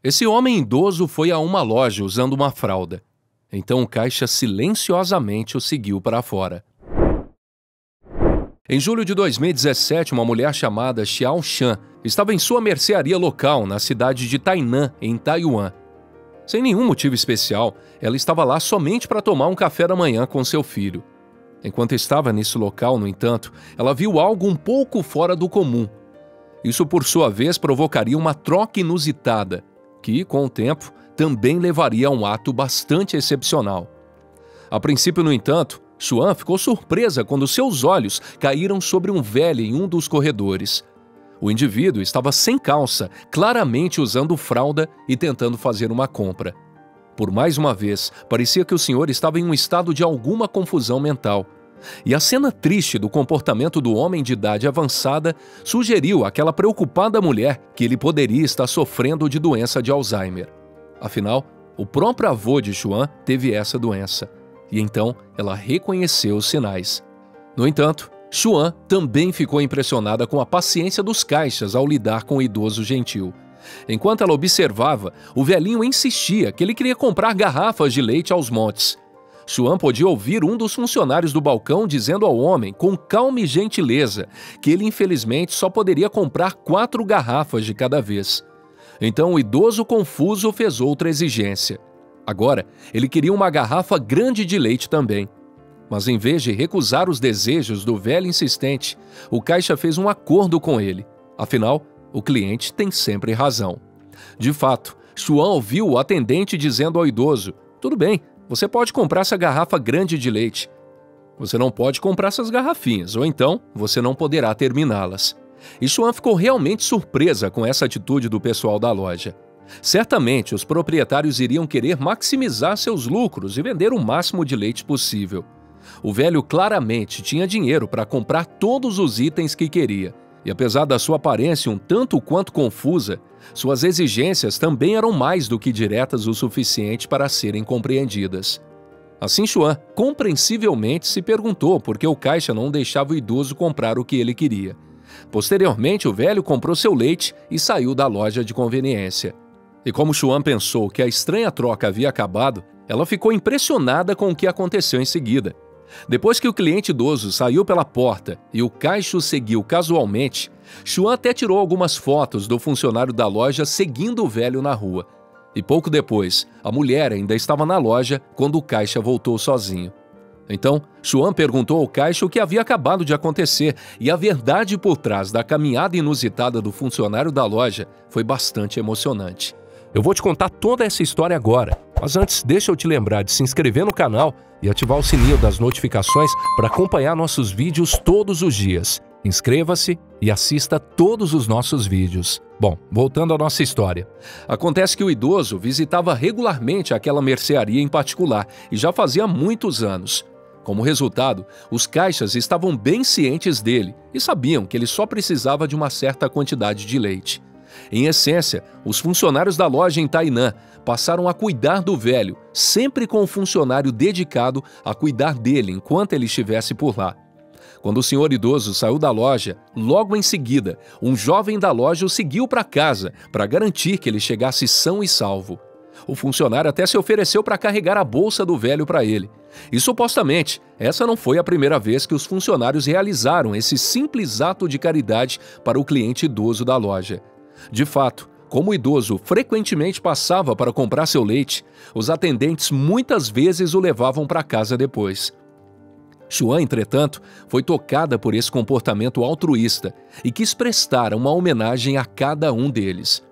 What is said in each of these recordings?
Esse homem idoso foi a uma loja usando uma fralda. Então o caixa silenciosamente o seguiu para fora. Em julho de 2017, uma mulher chamada Xiao Shan estava em sua mercearia local na cidade de Tainan, em Taiwan. Sem nenhum motivo especial, ela estava lá somente para tomar um café da manhã com seu filho. Enquanto estava nesse local, no entanto, ela viu algo um pouco fora do comum. Isso, por sua vez, provocaria uma troca inusitada, que, com o tempo, também levaria a um ato bastante excepcional. A princípio, no entanto, Xuan ficou surpresa quando seus olhos caíram sobre um velho em um dos corredores. O indivíduo estava sem calça, claramente usando fralda e tentando fazer uma compra. Por mais uma vez, parecia que o senhor estava em um estado de alguma confusão mental. E a cena triste do comportamento do homem de idade avançada sugeriu àquela preocupada mulher que ele poderia estar sofrendo de doença de Alzheimer. Afinal, o próprio avô de Xuan teve essa doença, e então ela reconheceu os sinais. No entanto, Xuan também ficou impressionada com a paciência dos caixas ao lidar com o idoso gentil. Enquanto ela observava, o velhinho insistia que ele queria comprar garrafas de leite aos montes. Xuan podia ouvir um dos funcionários do balcão dizendo ao homem, com calma e gentileza, que ele infelizmente só poderia comprar 4 garrafas de cada vez. Então o idoso confuso fez outra exigência. Agora, ele queria uma garrafa grande de leite também. Mas em vez de recusar os desejos do velho insistente, o caixa fez um acordo com ele. Afinal, o cliente tem sempre razão. De fato, Xuan ouviu o atendente dizendo ao idoso: "Tudo bem, você pode comprar essa garrafa grande de leite. Você não pode comprar essas garrafinhas, ou então você não poderá terminá-las." E Xuan ficou realmente surpresa com essa atitude do pessoal da loja. Certamente, os proprietários iriam querer maximizar seus lucros e vender o máximo de leite possível. O velho claramente tinha dinheiro para comprar todos os itens que queria. E apesar da sua aparência um tanto quanto confusa, suas exigências também eram mais do que diretas o suficiente para serem compreendidas. Assim, Xuan compreensivelmente se perguntou por que o caixa não deixava o idoso comprar o que ele queria. Posteriormente, o velho comprou seu leite e saiu da loja de conveniência. E como Xuan pensou que a estranha troca havia acabado, ela ficou impressionada com o que aconteceu em seguida. Depois que o cliente idoso saiu pela porta e o caixa o seguiu casualmente, Xuan até tirou algumas fotos do funcionário da loja seguindo o velho na rua. E pouco depois, a mulher ainda estava na loja quando o caixa voltou sozinho. Então, Xuan perguntou ao caixa o que havia acabado de acontecer, e a verdade por trás da caminhada inusitada do funcionário da loja foi bastante emocionante. Eu vou te contar toda essa história agora, mas antes deixa eu te lembrar de se inscrever no canal e ativar o sininho das notificações para acompanhar nossos vídeos todos os dias. Inscreva-se e assista todos os nossos vídeos. Bom, voltando à nossa história. Acontece que o idoso visitava regularmente aquela mercearia em particular e já fazia muitos anos. Como resultado, os caixas estavam bem cientes dele e sabiam que ele só precisava de uma certa quantidade de leite. Em essência, os funcionários da loja em Tainan passaram a cuidar do velho, sempre com um funcionário dedicado a cuidar dele enquanto ele estivesse por lá. Quando o senhor idoso saiu da loja, logo em seguida, um jovem da loja o seguiu para casa para garantir que ele chegasse são e salvo. O funcionário até se ofereceu para carregar a bolsa do velho para ele. E supostamente, essa não foi a primeira vez que os funcionários realizaram esse simples ato de caridade para o cliente idoso da loja. De fato, como o idoso frequentemente passava para comprar seu leite, os atendentes muitas vezes o levavam para casa depois. Xuan, entretanto, foi tocada por esse comportamento altruísta e quis prestar uma homenagem a cada um deles.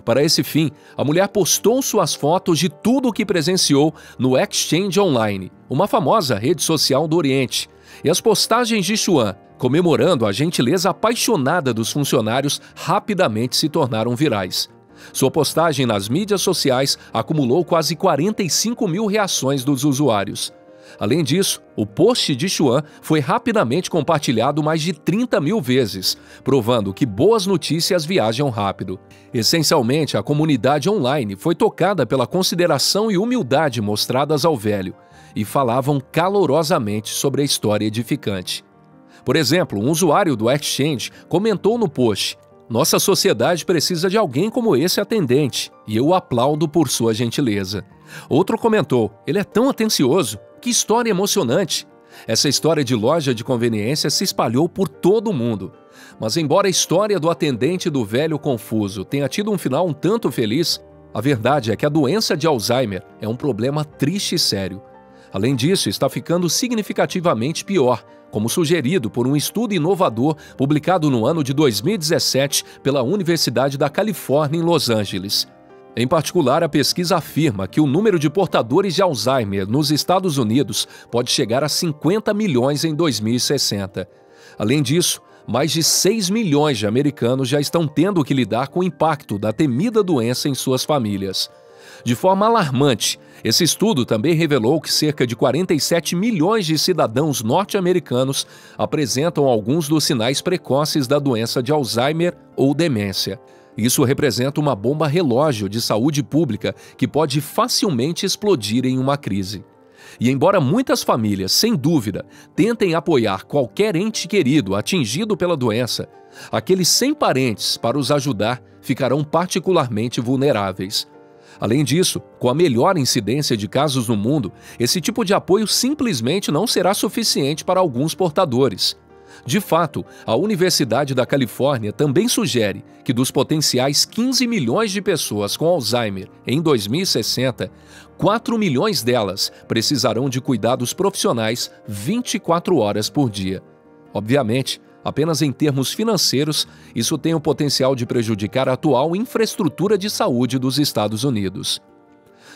Para esse fim, a mulher postou suas fotos de tudo o que presenciou no Exchange Online, uma famosa rede social do Oriente, e as postagens de Xuan, comemorando a gentileza apaixonada dos funcionários, rapidamente se tornaram virais. Sua postagem nas mídias sociais acumulou quase 45 mil reações dos usuários. Além disso, o post de Xuan foi rapidamente compartilhado mais de 30 mil vezes, provando que boas notícias viajam rápido. Essencialmente, a comunidade online foi tocada pela consideração e humildade mostradas ao velho, e falavam calorosamente sobre a história edificante. Por exemplo, um usuário do Exchange comentou no post: Nossa sociedade precisa de alguém como esse atendente, e eu o aplaudo por sua gentileza. Outro comentou: ele é tão atencioso, que história emocionante. Essa história de loja de conveniência se espalhou por todo o mundo. Mas embora a história do atendente do velho confuso tenha tido um final um tanto feliz, a verdade é que a doença de Alzheimer é um problema triste e sério. Além disso, está ficando significativamente pior, como sugerido por um estudo inovador publicado no ano de 2017 pela Universidade da Califórnia em Los Angeles. Em particular, a pesquisa afirma que o número de portadores de Alzheimer nos Estados Unidos pode chegar a 50 milhões em 2060. Além disso, mais de 6 milhões de americanos já estão tendo que lidar com o impacto da temida doença em suas famílias. De forma alarmante, esse estudo também revelou que cerca de 47 milhões de cidadãos norte-americanos apresentam alguns dos sinais precoces da doença de Alzheimer ou demência. Isso representa uma bomba relógio de saúde pública que pode facilmente explodir em uma crise. E embora muitas famílias, sem dúvida, tentem apoiar qualquer ente querido atingido pela doença, aqueles sem parentes para os ajudar ficarão particularmente vulneráveis. Além disso, com a melhor incidência de casos no mundo, esse tipo de apoio simplesmente não será suficiente para alguns portadores. De fato, a Universidade da Califórnia também sugere que dos potenciais 15 milhões de pessoas com Alzheimer em 2060, 4 milhões delas precisarão de cuidados profissionais 24 horas por dia. Obviamente, apenas em termos financeiros, isso tem o potencial de prejudicar a atual infraestrutura de saúde dos Estados Unidos.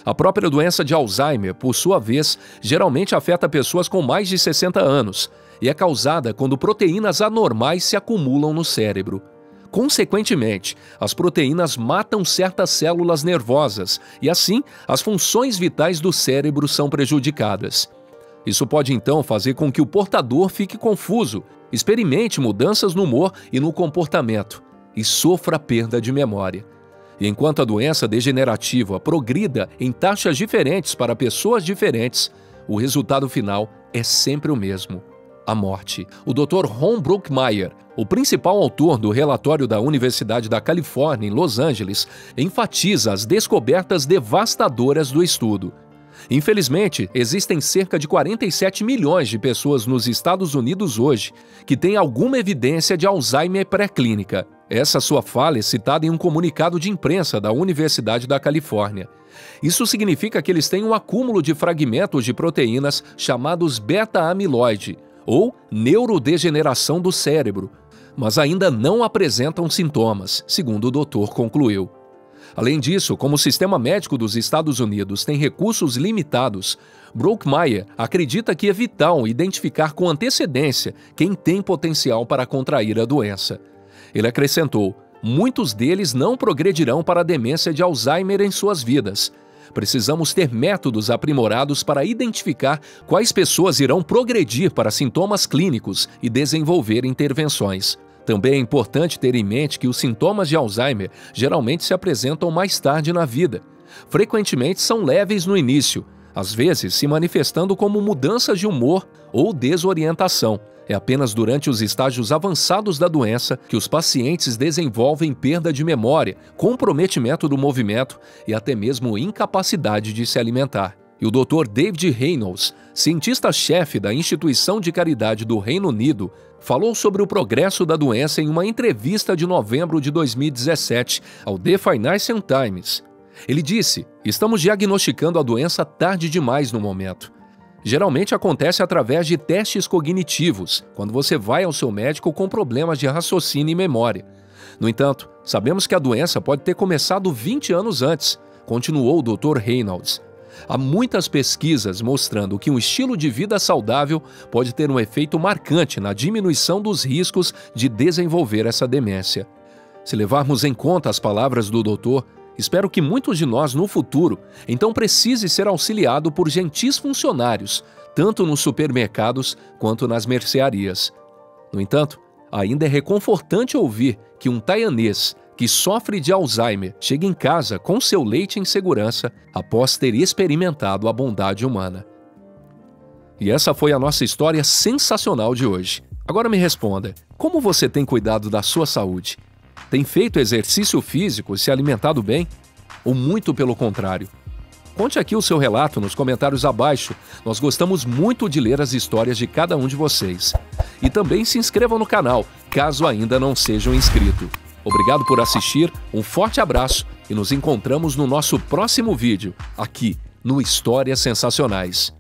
A própria doença de Alzheimer, por sua vez, geralmente afeta pessoas com mais de 60 anos e é causada quando proteínas anormais se acumulam no cérebro. Consequentemente, as proteínas matam certas células nervosas e, assim, as funções vitais do cérebro são prejudicadas. Isso pode, então, fazer com que o portador fique confuso, experimente mudanças no humor e no comportamento e sofra perda de memória. E enquanto a doença degenerativa progrida em taxas diferentes para pessoas diferentes, o resultado final é sempre o mesmo: a morte. O Dr. Ron Brookmeyer, o principal autor do relatório da Universidade da Califórnia em Los Angeles, enfatiza as descobertas devastadoras do estudo. Infelizmente, existem cerca de 47 milhões de pessoas nos Estados Unidos hoje que têm alguma evidência de Alzheimer pré-clínica. Essa sua fala é citada em um comunicado de imprensa da Universidade da Califórnia. Isso significa que eles têm um acúmulo de fragmentos de proteínas chamados beta-amiloide, ou neurodegeneração do cérebro, mas ainda não apresentam sintomas, segundo o doutor concluiu. Além disso, como o sistema médico dos Estados Unidos tem recursos limitados, Brookmeyer acredita que é vital identificar com antecedência quem tem potencial para contrair a doença. Ele acrescentou: muitos deles não progredirão para a demência de Alzheimer em suas vidas. Precisamos ter métodos aprimorados para identificar quais pessoas irão progredir para sintomas clínicos e desenvolver intervenções. Também é importante ter em mente que os sintomas de Alzheimer geralmente se apresentam mais tarde na vida. Frequentemente são leves no início, às vezes se manifestando como mudanças de humor ou desorientação. É apenas durante os estágios avançados da doença que os pacientes desenvolvem perda de memória, comprometimento do movimento e até mesmo incapacidade de se alimentar. E o Dr. David Reynolds, cientista-chefe da instituição de caridade do Reino Unido, falou sobre o progresso da doença em uma entrevista de novembro de 2017 ao The Financial Times. Ele disse: "Estamos diagnosticando a doença tarde demais no momento. Geralmente acontece através de testes cognitivos, quando você vai ao seu médico com problemas de raciocínio e memória. No entanto, sabemos que a doença pode ter começado 20 anos antes", continuou o Dr. Reynolds. Há muitas pesquisas mostrando que um estilo de vida saudável pode ter um efeito marcante na diminuição dos riscos de desenvolver essa demência. Se levarmos em conta as palavras do doutor, espero que muitos de nós no futuro então precise ser auxiliado por gentis funcionários, tanto nos supermercados quanto nas mercearias. No entanto, ainda é reconfortante ouvir que um taiwanês que sofre de Alzheimer chega em casa com seu leite em segurança após ter experimentado a bondade humana. E essa foi a nossa história sensacional de hoje. Agora me responda, como você tem cuidado da sua saúde? Tem feito exercício físico e se alimentado bem? Ou muito pelo contrário? Conte aqui o seu relato nos comentários abaixo. Nós gostamos muito de ler as histórias de cada um de vocês. E também se inscrevam no canal, caso ainda não sejam inscritos. Obrigado por assistir, um forte abraço e nos encontramos no nosso próximo vídeo, aqui no Histórias Sensacionais.